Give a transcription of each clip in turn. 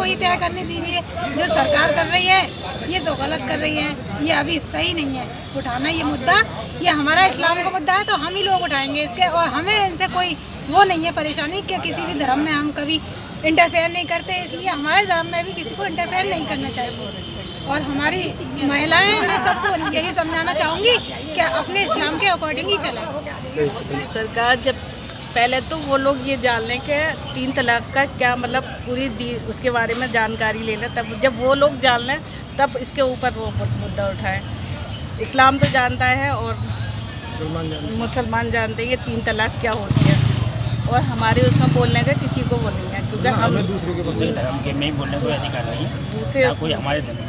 कोई तय करने दीजिए। जो सरकार कर रही है ये तो गलत कर रही है, ये अभी सही नहीं है उठाना ये मुद्दा। ये हमारा इस्लाम का मुद्दा है तो हम ही लोग उठाएंगे इसके, और हमें इनसे कोई वो नहीं है परेशानी कि किसी भी धर्म में हम कभी इंटरफेयर नहीं करते, इसलिए हमारे धर्म में भी किसी को इंटरफेयर नहीं करना चाहिए। और हमारी महिलाएं, मैं सबको यही समझाना चाहूँगी कि अपने इस्लाम के अकॉर्डिंग ही चलें। सरकार जब पहले तो वो लोग ये जान लें कि 3 तलाक का क्या मतलब पूरी उसके बारे में जानकारी ले लें, तब जब वो लोग जान लें तब इसके ऊपर वो मुद्दा उठाएं। इस्लाम तो जानता है और मुसलमान जानते हैं ये 3 तलाक क्या होती है, और हमारे उसमें बोलने का किसी को वो नहीं है, क्योंकि हम दूसरे धर्म के में बोलने कोई अधिकार नहीं है, दूसरे कोई हमारे धर्म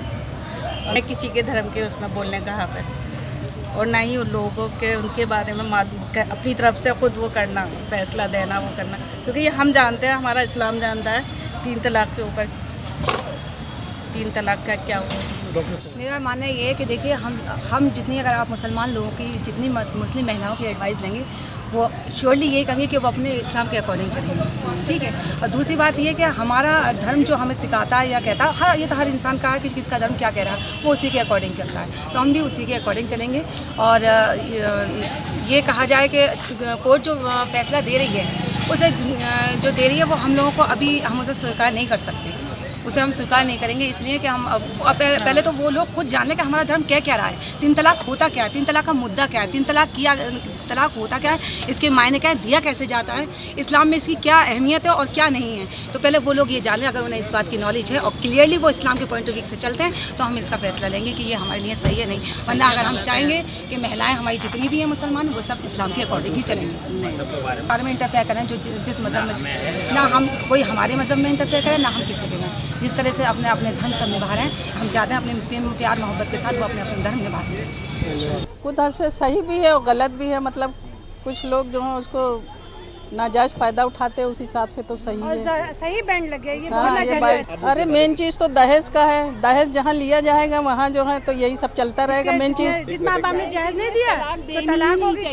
किसी के धर्म के उसमें बोलने का हक है, और ना ही उन लोगों के उनके बारे में अपनी तरफ से खुद वो करना, फैसला देना, वो करना, क्योंकि ये हम जानते हैं, हमारा इस्लाम जानता है 3 तलाक के ऊपर 3 तलाक का क्या हुआ। मेरा मानना ये है कि देखिए हम जितनी, अगर आप मुसलमान लोगों की जितनी मुस्लिम महिलाओं की एडवाइस देंगे वो श्योरली ये कहेंगे कि वो अपने इस्लाम के अकॉर्डिंग चलेंगे, ठीक है। और दूसरी बात ये है कि हमारा धर्म जो हमें सिखाता है या कहता है, हर ये तो हर इंसान का है कि किसका धर्म क्या कह रहा है, वो उसी के अकॉर्डिंग चलता है, तो हम भी उसी के अकॉर्डिंग चलेंगे। और ये कहा जाए कि कोर्ट जो फैसला दे रही है उसे जो दे रही है वो हम लोगों को अभी हम उसे स्वीकार नहीं कर सकते, उसे हम स्वीकार नहीं करेंगे, इसलिए कि हम पहले तो वो लोग खुद जान लें कि हमारा धर्म क्या क्या रहा है, 3 तलाक होता क्या है, 3 तलाक का मुद्दा क्या है, 3 तलाक होता क्या है, इसके मायने क्या है, दिया कैसे जाता है, इस्लाम में इसकी क्या अहमियत है और क्या नहीं है। तो पहले वो लोग ये जान लें, अगर उन्हें इस बात की नॉलेज है और क्लियरली वो इस्लाम के पॉइंट ऑफ व्यू से चलते हैं तो हम इसका फैसला लेंगे कि ये हमारे लिए सही है नहीं। वरना अगर हम चाहेंगे कि महिलाएँ हमारी जितनी भी हैं मुसलमान वो सब इस्लाम के अकॉर्डिंग ही चलेंगे, बारे में इंटरफेयर करें जो जिस मज़हब में, ना हम कोई हमारे मज़हब में इंटरफेयर करें, ना हम किसी के में, जिस तरह से अपने अपने धर्म सब निभा रहे हैं, हम चाहते हैं अपने प्रेम प्यार मोहब्बत के साथ वो अपने अपने धर्म निभा रहे हैं। उधर से सही भी है और गलत भी है, मतलब कुछ लोग जो हैं उसको नाजायज़ फ़ायदा उठाते हैं, उस हिसाब से तो सही है, सही बैंड लगे ये अरे मेन चीज़ तो दहेज का है, दहेज जहाँ लिया जाएगा वहाँ जो है तो यही सब चलता रहेगा। मेन चीज़ जिस माँ बाप ने जायज़ नहीं दिया तो तलाक होगी,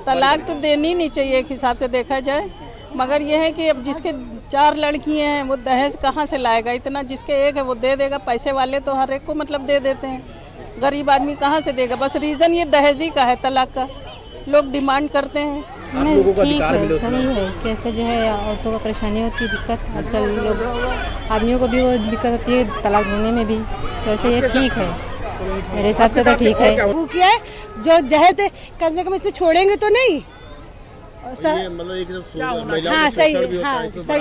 तलाक तो देनी नहीं चाहिए एक हिसाब से देखा जाए, मगर ये है कि अब जिसके 4 लड़कियां हैं वो दहेज कहाँ से लाएगा इतना, जिसके एक है वो दे देगा, पैसे वाले तो हर एक को मतलब दे देते हैं, गरीब आदमी कहाँ से देगा। बस रीज़न ये दहेज ही का है, तलाक का लोग डिमांड करते हैं। नहीं ठीक है, सही है, कैसे जो है औरतों को परेशानी होती है, दिक्कत आजकल लोग आदमियों को भी वो दिक्कत होती है तलाक देने में भी, तो ऐसे ये ठीक है, मेरे हिसाब से तो ठीक है। वो क्या है जो जहेज कम से कम इसमें छोड़ेंगे तो नहीं, मतलब एक हाँ सही, हाँ सही,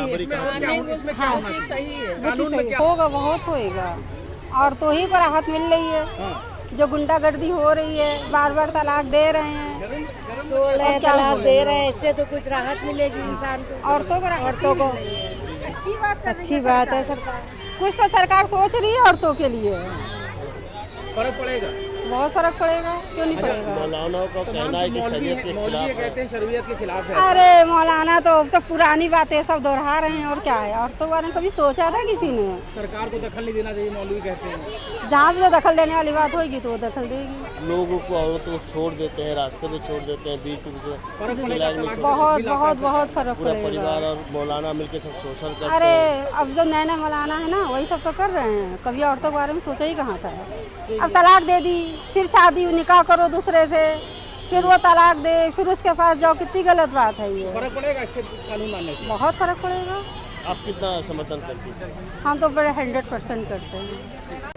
हाँ सही होगा, बहुत होएगा, औरतों ही को राहत मिल रही है, जो गुंडागर्दी हो रही है, बार बार तलाक दे रहे हैं, तलाक दे रहे हैं, इससे तो कुछ राहत मिलेगी इंसान को, औरतों को अच्छी बात है। सरकार कुछ तो सरकार सोच रही है औरतों के लिए, फर्क पड़ेगा, बहुत फर्क पड़ेगा, क्यों नहीं पड़ेगा। मौलानाओं का कहना है कि शरीयत के खिलाफ है। अरे मौलाना तो पुरानी बातें सब दोहरा रहे हैं, और क्या है, औरतों के बारे में कभी सोचा था किसी ने। सरकार को दखल नहीं देना चाहिए, मौलवी कहते हैं। जहाँ भी जो दखल देने वाली बात होगी तो वो दखल देगी। लोगों को औरतों को छोड़ देते हैं, रास्ते में छोड़ देते हैं, बीच में बहुत फर्क पूरा पड़ेगा। परिवार और मौलाना मिलकर सब शोषण करते अरे हैं। अब जो नए नए मौलाना है ना वही सब तो कर रहे हैं, कभी औरतों के बारे में सोचा ही कहाँ था। अब तलाक दे दी, फिर शादी निकाह करो दूसरे से, फिर वो तलाक दे, फिर उसके पास जाओ, कितनी गलत बात है ये। फर्क पड़ेगा इससे कानून मानने से, बहुत फर्क पड़ेगा। आप कितना समर्थन करती हैं? हम तो बड़े 100% करते हैं।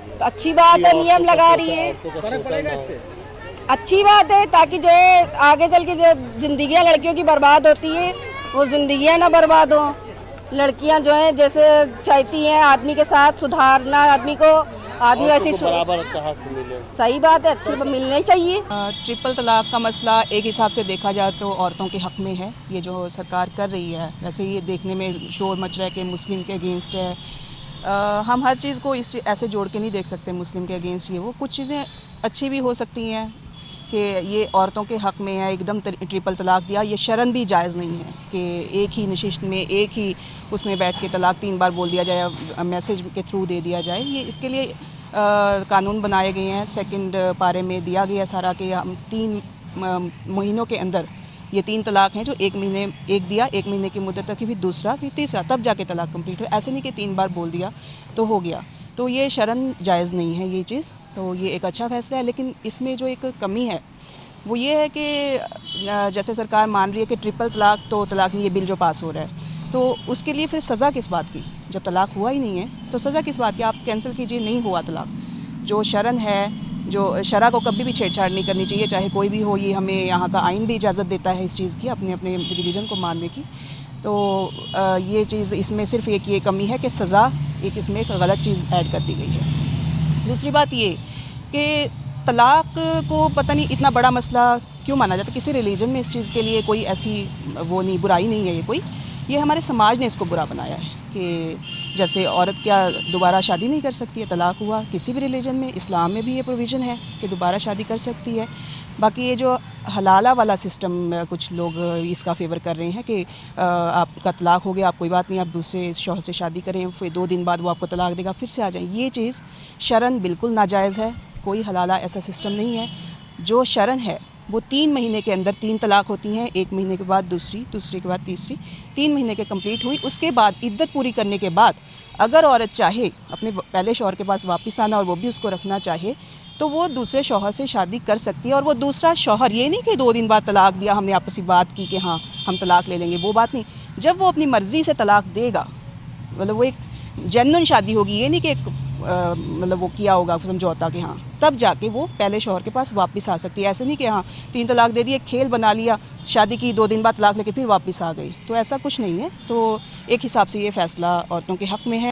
तो अच्छी बात है, नियम लगा रही है, फर्क पड़ेगा इससे, अच्छी बात है, ताकि जो है आगे चल के जो जिंदगियां लड़कियों की बर्बाद होती है वो जिंदगियां ना बर्बाद हो। लड़कियां जो है जैसे चाहती हैं आदमी के साथ सुधारना, आदमी ऐसी बराबर का हक मिले, सही बात है, अच्छी मिलनी चाहिए। ट्रिपल तलाक का मसला एक हिसाब से देखा जाए तो औरतों के हक में है, ये जो सरकार कर रही है। वैसे ये देखने में शोर मच रहा है कि मुस्लिम के अगेंस्ट है, हम हर चीज़ को इस ऐसे जोड़ के नहीं देख सकते मुस्लिम के अगेंस्ट ये वो, कुछ चीज़ें अच्छी भी हो सकती हैं कि ये औरतों के हक़ में है। एकदम ट्रिपल तलाक दिया, ये शरन भी जायज़ नहीं है कि एक ही नशिस्त में एक ही उसमें बैठ के तलाक 3 बार बोल दिया जाए, मैसेज के थ्रू दे दिया जाए। ये इसके लिए कानून बनाए गए हैं, 2nd पारे में दिया गया सारा कि हम 3 महीनों के अंदर ये 3 तलाक हैं जो एक दिया, 1 महीने की मुद्दत तक, फिर दूसरा, फिर तीसरा, तब जाके तलाक कंप्लीट हो। ऐसे नहीं कि 3 बार बोल दिया तो हो गया। तो ये शरन जायज़ नहीं है ये चीज़। तो ये एक अच्छा फैसला है, लेकिन इसमें जो एक कमी है वो ये है कि जैसे सरकार मान रही है कि ट्रिपल तलाक तो तलाक नहीं, ये बिल जो पास हो रहा है, तो उसके लिए फिर सज़ा किस बात की? जब तलाक हुआ ही नहीं है तो सज़ा किस बात की? आप कैंसिल कीजिए, नहीं हुआ तलाक। जो शरन है, जो शरा को कभी भी छेड़छाड़ नहीं करनी चाहिए, चाहे कोई भी हो। ये हमें यहाँ का आइन भी इजाज़त देता है इस चीज़ की, अपने अपने रिलीजन को मानने की। तो ये चीज़ इसमें सिर्फ एक ये कमी है कि सज़ा एक इसमें एक गलत चीज़ ऐड कर दी गई है। दूसरी बात ये कि तलाक को पता नहीं इतना बड़ा मसला क्यों माना जाता है। किसी रिलीजन में इस चीज़ के लिए कोई ऐसी वो नहीं, बुराई नहीं है। ये हमारे समाज ने इसको बुरा बनाया है कि जैसे औरत क्या दोबारा शादी नहीं कर सकती है, तलाक हुआ। किसी भी रिलीजन में, इस्लाम में भी ये प्रोविज़न है कि दोबारा शादी कर सकती है। बाकी ये जो हलाला वाला सिस्टम कुछ लोग इसका फेवर कर रहे हैं कि आपका तलाक हो गया, आप कोई बात नहीं, आप दूसरे शौहर से शादी करें, फिर 2 दिन बाद वो आपको तलाक देगा, फिर से आ जाएं। ये चीज़ शरन बिल्कुल नाजायज़ है। कोई हलाला ऐसा सिस्टम नहीं है। जो शरन है वो 3 महीने के अंदर 3 तलाक होती हैं, 1 महीने के बाद दूसरी, दूसरे के बाद तीसरी, 3 महीने के कंप्लीट हुई। उसके बाद इद्दत पूरी करने के बाद अगर औरत चाहे अपने पहले शौहर के पास वापस आना और वो भी उसको रखना चाहे तो वो दूसरे शौहर से शादी कर सकती है। और वो दूसरा शौहर ये नहीं कि 2 दिन बाद तलाक दिया, हमने आपसी बात की कि हाँ हम तलाक ले लेंगे, वो बात नहीं। जब वो अपनी मर्ज़ी से तलाक देगा, मतलब वो एक जेन्युइन शादी होगी, ये नहीं कि मतलब वो किया होगा समझौता कि हाँ, तब जाके वो पहले शौहर के पास वापस आ सकती है। ऐसे नहीं कि हाँ 3 तलाक दे दिए, खेल बना लिया, शादी की, 2 दिन बाद तलाक लेके फिर वापस आ गई, तो ऐसा कुछ नहीं है। तो एक हिसाब से ये फ़ैसला औरतों के हक़ में है।